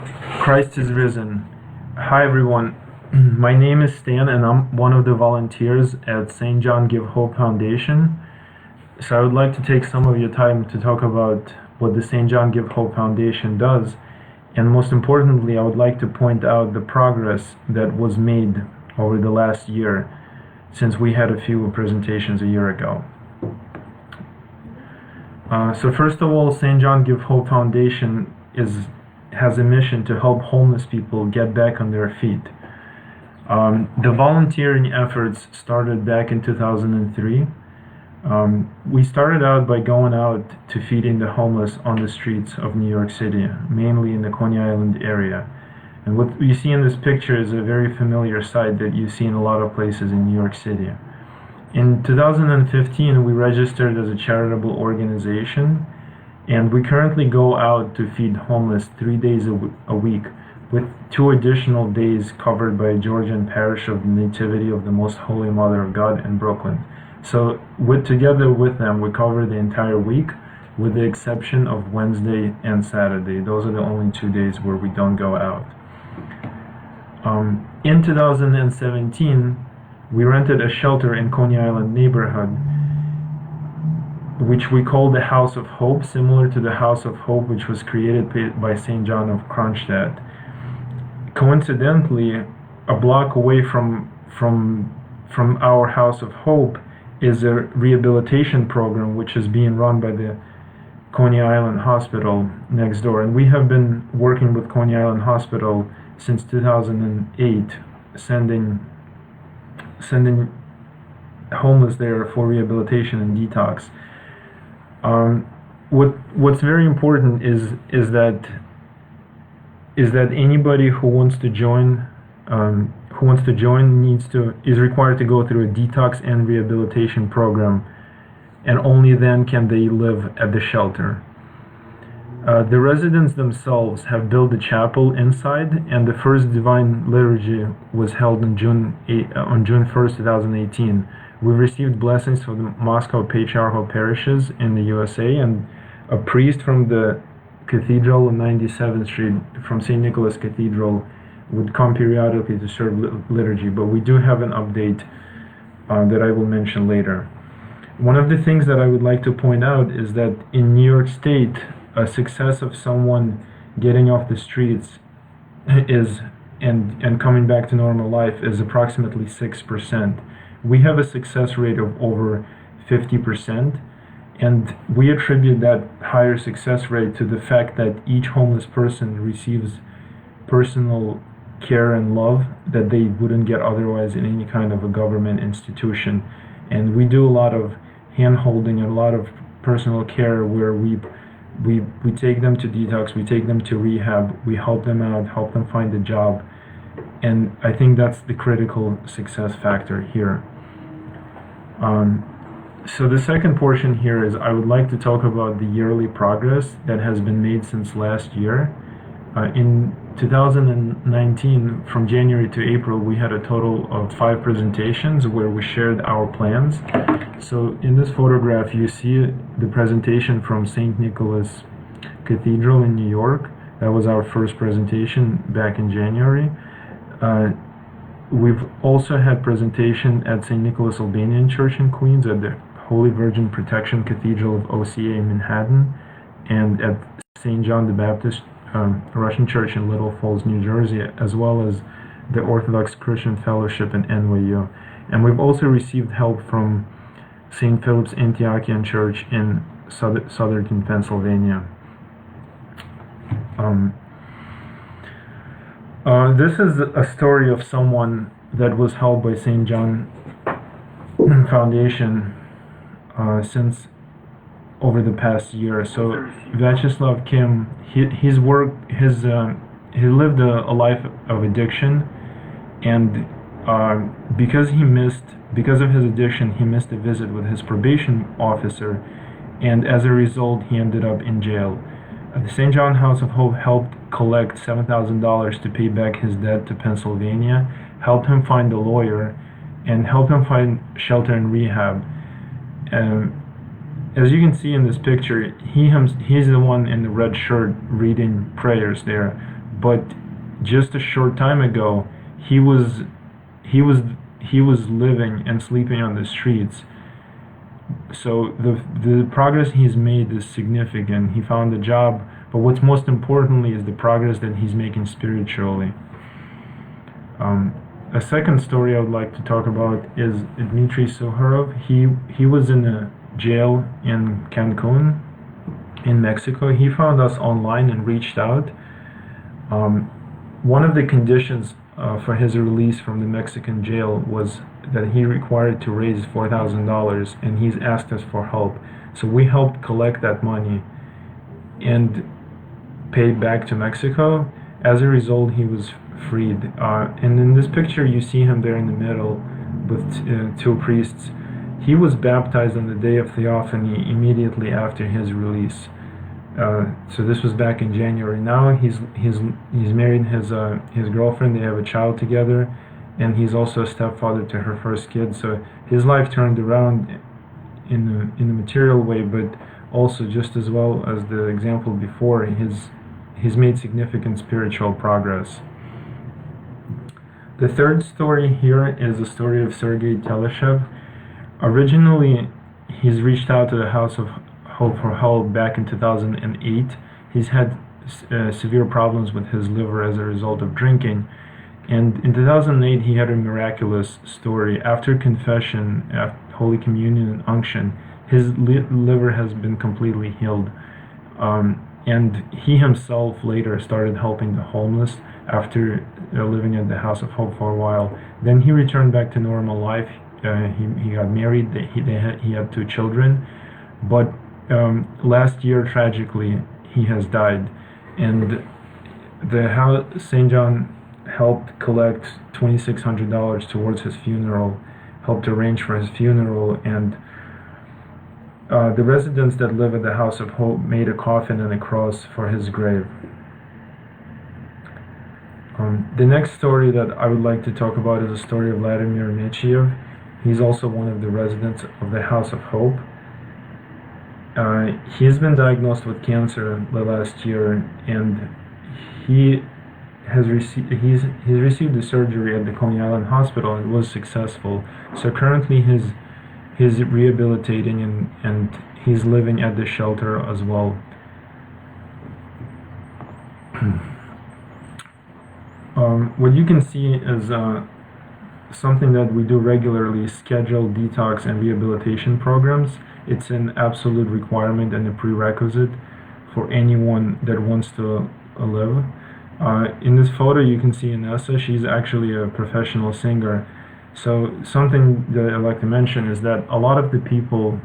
Christ is risen. Hi everyone. My name is Stan and I'm one of the volunteers at St. John Give Hope Foundation. So I would like to take some of your time to talk about what the St. John Give Hope Foundation does. And most importantly, I would like to point out the progress that was made over the last year since we had a few presentations a year ago. So first of all, St. John Give Hope Foundation has a mission to help homeless people get back on their feet. The volunteering efforts started back in 2003. We started out by going out to feeding the homeless on the streets of New York City, mainly in the Coney Island area. And what you see in this picture is a very familiar sight that you see in a lot of places in New York City. In 2015, we registered as a charitable organization, and we currently go out to feed homeless 3 days a week, with 2 additional days covered by a Georgian parish of the Nativity of the Most Holy Mother of God in Brooklyn. So together with them, we cover the entire week, with the exception of Wednesday and Saturday. Those are the only 2 days where we don't go out. In 2017, we rented a shelter in Coney Island neighborhood, which we call the House of Hope, similar to the House of Hope which was created by St. John of Kronstadt. Coincidentally, a block away from our House of Hope is a rehabilitation program which is being run by the Coney Island Hospital next door. And we have been working with Coney Island Hospital since 2008, sending homeless there for rehabilitation and detox. What's very important is that anybody who wants to join is required to go through a detox and rehabilitation program, and only then can they live at the shelter. The residents themselves have built a chapel inside, and the first divine liturgy was held on June 1st, 2018. We've received blessings from the Moscow patriarchal parishes in the USA, and a priest from the cathedral on 97th Street, from St. Nicholas Cathedral, would come periodically to serve liturgy. But we do have an update that I will mention later. One of the things that I would like to point out is that in New York State, a success of someone getting off the streets and coming back to normal life is approximately 6%. We have a success rate of over 50%, and we attribute that higher success rate to the fact that each homeless person receives personal care and love that they wouldn't get otherwise in any kind of a government institution. And we do a lot of hand-holding and a lot of personal care where we take them to detox, we take them to rehab, we help them out, help them find a job. And I think that's the critical success factor here. So the second portion here is I would like to talk about the yearly progress that has been made since last year. In 2019, from January to April, we had a total of 5 presentations where we shared our plans. So in this photograph, you see the presentation from St. Nicholas Cathedral in New York. That was our first presentation back in January. We've also had presentation at St. Nicholas Albanian Church in Queens, at the Holy Virgin Protection Cathedral of OCA in Manhattan, and at St. John the Baptist Russian Church in Little Falls, New Jersey, as well as the Orthodox Christian Fellowship in NYU. And we've also received help from St. Philip's Antiochian Church in Southern Pennsylvania. This is a story of someone that was helped by St. John Foundation since over the past year. So Vyacheslav Kim, he lived a life of addiction, and because of his addiction, he missed a visit with his probation officer, and as a result, he ended up in jail. The St. John House of Hope helped collect $7,000 to pay back his debt to Pennsylvania, helped him find a lawyer, and helped him find shelter and rehab. As you can see in this picture, he's the one in the red shirt reading prayers there, but just a short time ago, he was he was he was living and sleeping on the streets. So the progress he's made is significant. He found a job, but what's most importantly is the progress that he's making spiritually. A second story I would like to talk about is Dmitry Suharov. He was in a jail in Cancun, in Mexico. He found us online and reached out. One of the conditions for his release from the Mexican jail was that he required to raise $4,000, and he's asked us for help. So we helped collect that money and paid back to Mexico. As a result, he was freed. And in this picture, you see him there in the middle with two priests. He was baptized on the day of Theophany immediately after his release. So this was back in January. Now he's married his girlfriend. They have a child together, and he's also a stepfather to her first kid. So his life turned around in a material way, but also, just as well as the example before, he's made significant spiritual progress. The third story here is the story of Sergei Teleshev. Originally, he's reached out to the House of Hope for help back in 2008. He's had severe problems with his liver as a result of drinking. And in 2008, he had a miraculous story. After confession, after Holy Communion and unction, his liver has been completely healed. And he himself later started helping the homeless after living at the House of Hope for a while. Then he returned back to normal life. He got married. He had 2 children. But last year, tragically, he has died. And the house, St. John helped collect $2,600 towards his funeral, helped arrange for his funeral, and the residents that live at the House of Hope made a coffin and a cross for his grave. The next story that I would like to talk about is the story of Latimers Mechiev. He's also one of the residents of the House of Hope. He's been diagnosed with cancer the last year, and he's received the surgery at the Coney Island Hospital and was successful. So currently he's rehabilitating and he's living at the shelter as well. What you can see is something that we do regularly: schedule detox and rehabilitation programs. It's an absolute requirement and a prerequisite for anyone that wants to live. In this photo, you can see Inessa. She's actually a professional singer. So something that I'd like to mention is that a lot of the people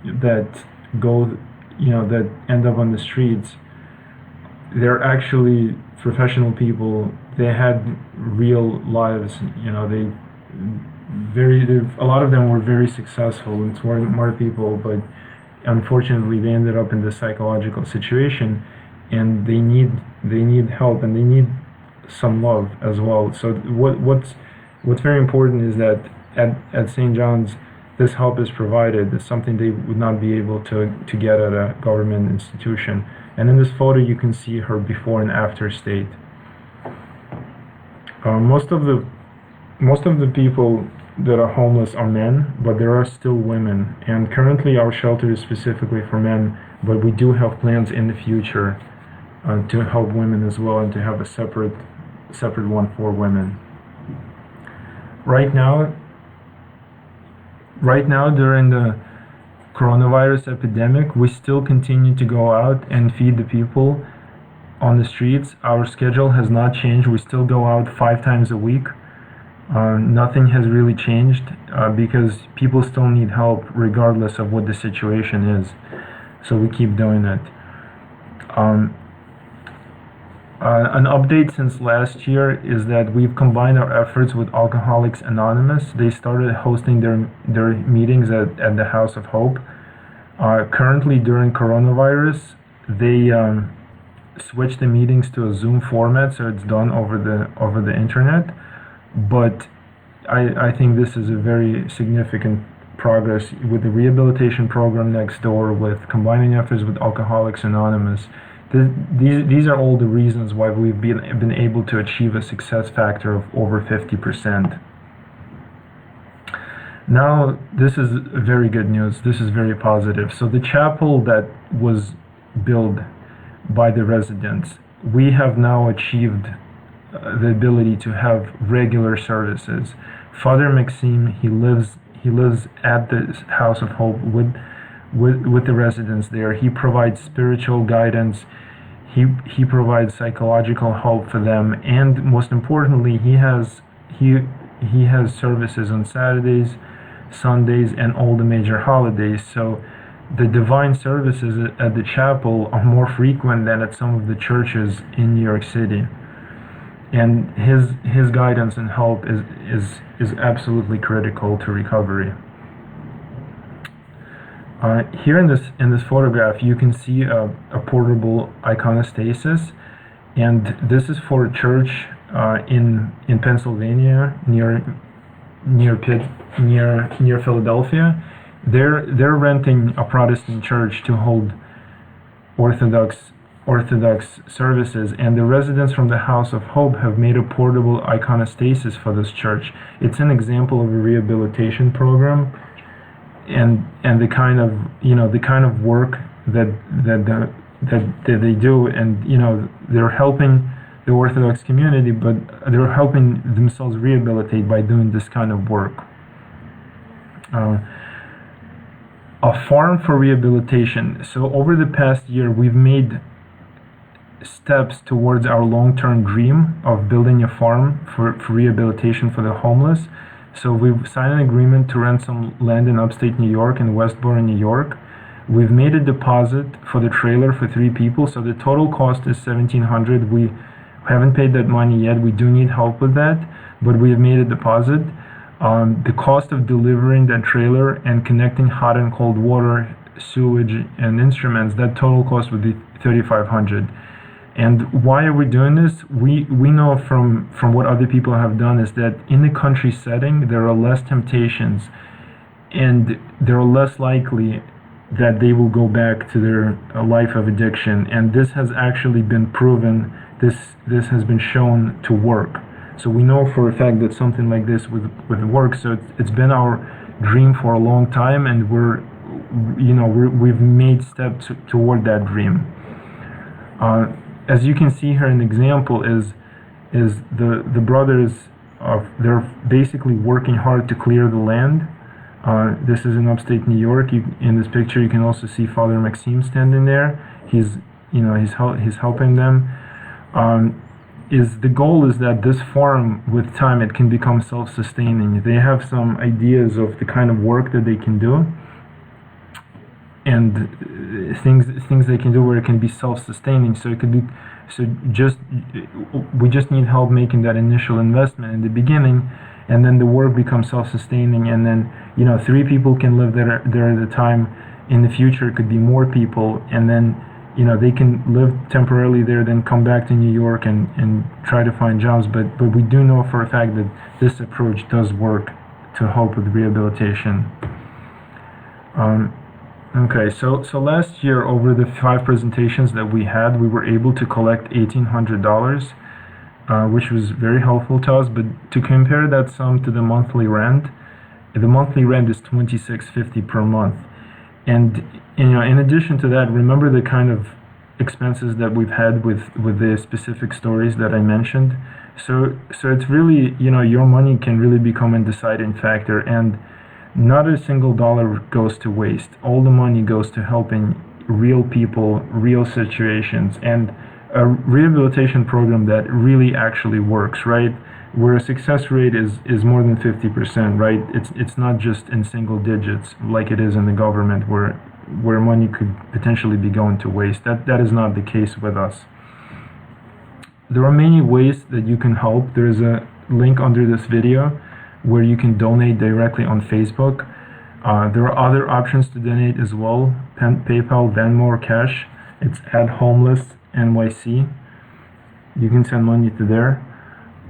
that go, that end up on the streets, they're actually professional people. They had real lives. A lot of them were very successful and smart people, but unfortunately they ended up in this psychological situation, and they need help, and they need some love as well. So what's very important is that at St. John's, this help is provided. It's something they would not be able to get at a government institution. And in this photo, you can see her before and after state. Most of the people that are homeless are men, but there are still women. And currently, our shelter is specifically for men, but we do have plans in the future to help women as well, and to have a separate one for women. Right now, during the coronavirus epidemic, we still continue to go out and feed the people on the streets. Our schedule has not changed. We still go out 5 times a week. Nothing has really changed because people still need help regardless of what the situation is. So we keep doing it. An update since last year is that we've combined our efforts with Alcoholics Anonymous. They started hosting their meetings at the House of Hope. Currently, during coronavirus, they switched the meetings to a Zoom format, so it's done over the internet. But I think this is a very significant progress with the rehabilitation program next door, with combining efforts with Alcoholics Anonymous. These are all the reasons why we've been able to achieve a success factor of over 50%. Now, this is very good news. This is very positive. So the chapel that was built by the residents, we have now achieved the ability to have regular services. Father Maxime, he lives at the House of Hope with the residents there. He provides spiritual guidance. He provides psychological help for them, and most importantly, he has services on Saturdays, Sundays, and all the major holidays. So the divine services at the chapel are more frequent than at some of the churches in New York City. And his guidance and help is absolutely critical to recovery. Here in this photograph, you can see a portable iconostasis, and this is for a church in Pennsylvania near Philadelphia. They're renting a Protestant church to hold Orthodox services, and the residents from the House of Hope have made a portable iconostasis for this church. It's an example of a rehabilitation program, and the kind of work that they do, and they're helping the Orthodox community, but they're helping themselves rehabilitate by doing this kind of work. A farm for rehabilitation. So over the past year, we've made steps towards our long-term dream of building a farm for rehabilitation for the homeless. So we've signed an agreement to rent some land in upstate New York, in Westboro, New York. We've made a deposit for the trailer for 3 people, so the total cost is $1,700. We haven't paid that money yet. We do need help with that, but we have made a deposit. The cost of delivering that trailer and connecting hot and cold water, sewage, and instruments, that total cost would be $3,500. And why are we doing this? We know from what other people have done is that in the country setting, there are less temptations, and they're less likely that they will go back to their life of addiction. And this has actually been proven. This has been shown to work. So we know for a fact that something like this would work. So it's been our dream for a long time, and we've made steps toward that dream. As you can see here, an example is the brothers they're basically working hard to clear the land. This is in upstate New York. In this picture, you can also see Father Maxime standing there. He's helping them. The goal is that this farm, with time, it can become self-sustaining. They have some ideas of the kind of work that they can do, and things they can do where it can be self-sustaining. So it could be, we just need help making that initial investment in the beginning, and then the work becomes self-sustaining, and then 3 people can live there at a time. In the future, it could be more people, and then they can live temporarily there, then come back to New York and try to find jobs. But we do know for a fact that this approach does work to help with rehabilitation. Okay, so last year, over the 5 presentations that we had, we were able to collect $1,800, which was very helpful to us. But to compare that sum to the monthly rent is $26.50 per month. And in addition to that, remember the kind of expenses that we've had with the specific stories that I mentioned. So it's really, your money can really become a deciding factor, and not a single dollar goes to waste. All the money goes to helping real people, real situations, and a rehabilitation program that really actually works, right? Where a success rate is more than 50%, right? It's not just in single digits like it is in the government, where money could potentially be going to waste. That is not the case with us. There are many ways that you can help. There is a link under this video where you can donate directly on Facebook. There are other options to donate as well: PayPal, Venmo, or cash. It's @homelessnyc. You can send money to there.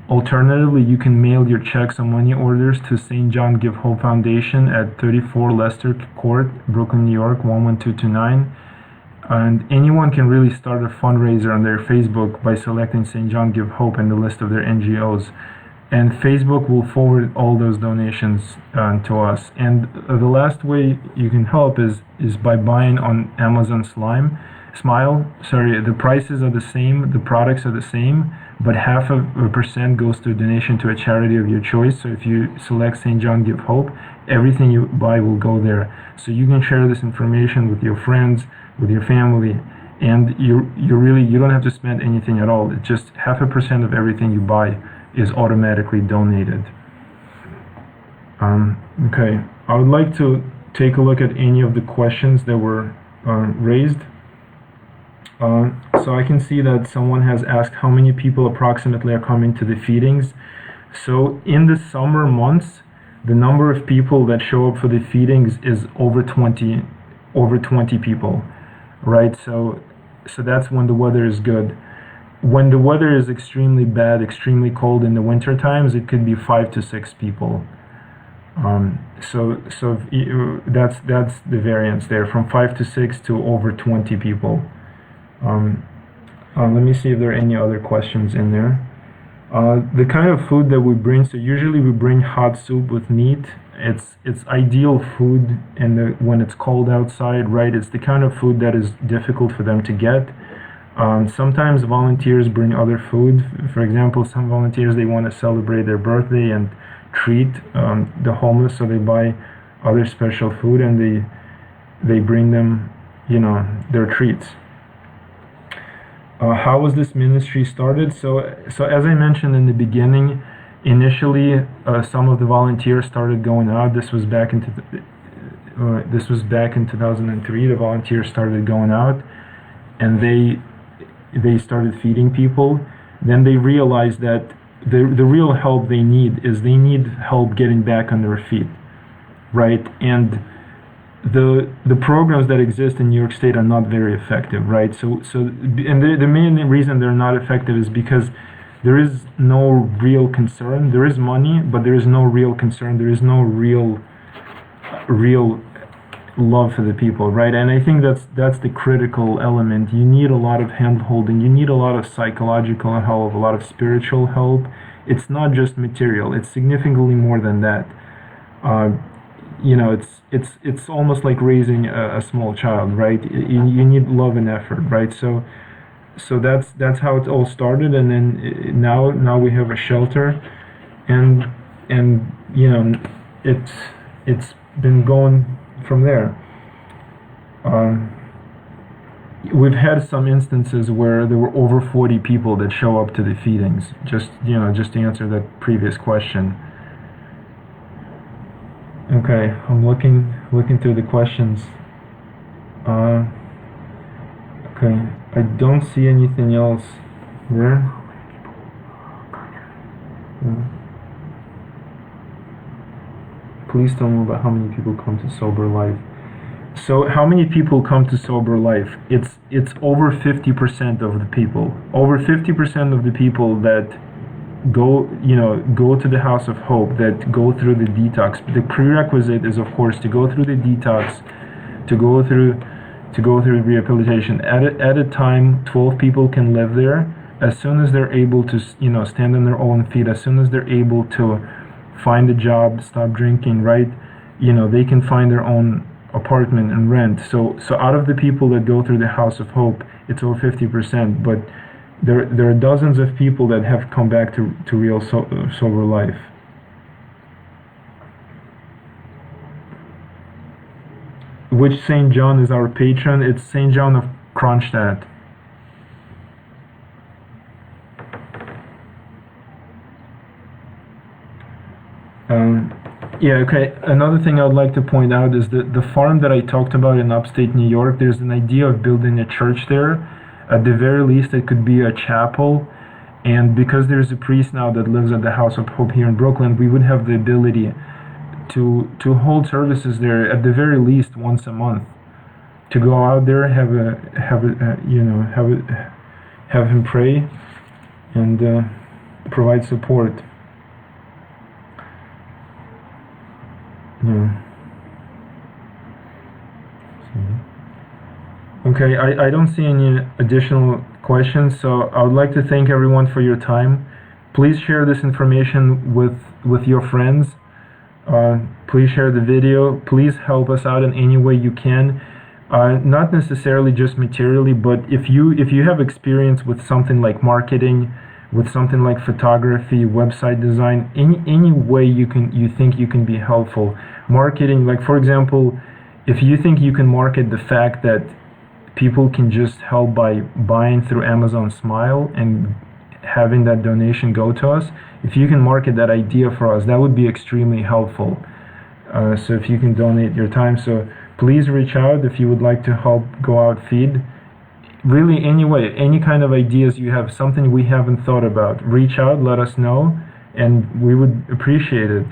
Alternatively, you can mail your checks or money orders to St. John Give Hope Foundation at 34 Leicester Court, Brooklyn, New York, 11229. And anyone can really start a fundraiser on their Facebook by selecting St. John Give Hope in the list of their NGOs. And Facebook will forward all those donations to us. And the last way you can help is by buying on Amazon Smile. Sorry, the prices are the same, the products are the same, but 0.5% goes to a donation to a charity of your choice. So if you select St. John Give Hope, everything you buy will go there. So you can share this information with your friends, with your family, and you don't have to spend anything at all. It's just 0.5% of everything you buy is automatically donated. Okay, I would like to take a look at any of the questions that were raised. So I can see that someone has asked how many people approximately are coming to the feedings. So in the summer months, the number of people that show up for the feedings is over 20 people, right? So that's when the weather is good. When the weather is extremely bad, extremely cold in the winter times, it could be 5 to 6 people. So that's the variance there, from 5 to 6 to over 20 people. Let me see if there are any other questions in there. The kind of food that we bring, so usually we bring hot soup with meat. It's ideal food when it's cold outside, right? It's the kind of food that is difficult for them to get. Sometimes volunteers bring other food. For example, some volunteers, they want to celebrate their birthday and treat the homeless, so they buy other special food and they bring them, their treats. How was this ministry started? So as I mentioned in the beginning, initially some of the volunteers started going out. This was back in 2003. The volunteers started going out, and they started feeding people. Then they realized that the real help they need help getting back on their feet, right? And the programs that exist in New York State are not very effective, right? So and the main reason they're not effective is because there is no real concern. There is money, but there is no real concern. There is no real love for the people, right? And I think that's the critical element. You need a lot of hand-holding. You need a lot of psychological help, a lot of spiritual help. It's not just material. It's significantly more than that. It's almost like raising a small child, right? You need love and effort, right? So that's how it all started, and then now we have a shelter, and it's been going from there. We've had some instances where there were over 40 people that show up to the feedings, just to answer that previous question. Okay, I'm looking through the questions. Okay, I don't see anything else there. Please tell me about how many people come to Sober Life. So how many people come to Sober Life? It's over 50% of the people. Over 50% of the people that go to the House of Hope, that go through the detox. The prerequisite is, of course, to go through the detox, to go through rehabilitation. At a time, 12 people can live there. As soon as they're able to stand on their own feet, as soon as they're able to find a job, stop drinking, right, they can find their own apartment and rent. So out of the people that go through the House of Hope, it's over 50%, but there are dozens of people that have come back to real sober life. Which St. John is our patron? It's St. John of Kronstadt. Yeah, okay. Another thing I would like to point out is that the farm that I talked about in upstate New York, there's an idea of building a church there. At the very least, it could be a chapel. And because there's a priest now that lives at the House of Hope here in Brooklyn, we would have the ability to hold services there at the very least once a month. To go out there, have him pray and provide support. Yeah. Okay, I don't see any additional questions, so I would like to thank everyone for your time. Please share this information with your friends. Please share the video. Please help us out in any way you can. Not necessarily just materially, but if you have experience with something like marketing, with something like photography, website design, any way you think you can be helpful. Marketing, like for example, if you think you can market the fact that people can just help by buying through Amazon Smile and having that donation go to us, if you can market that idea for us, that would be extremely helpful. So if you can donate your time, so please reach out if you would like to help go out feed. Really, anyway, any kind of ideas you have, something we haven't thought about, reach out, let us know, and we would appreciate it.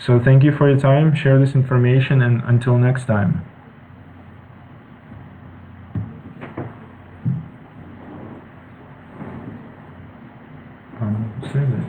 So thank you for your time, share this information, and until next time. Save it.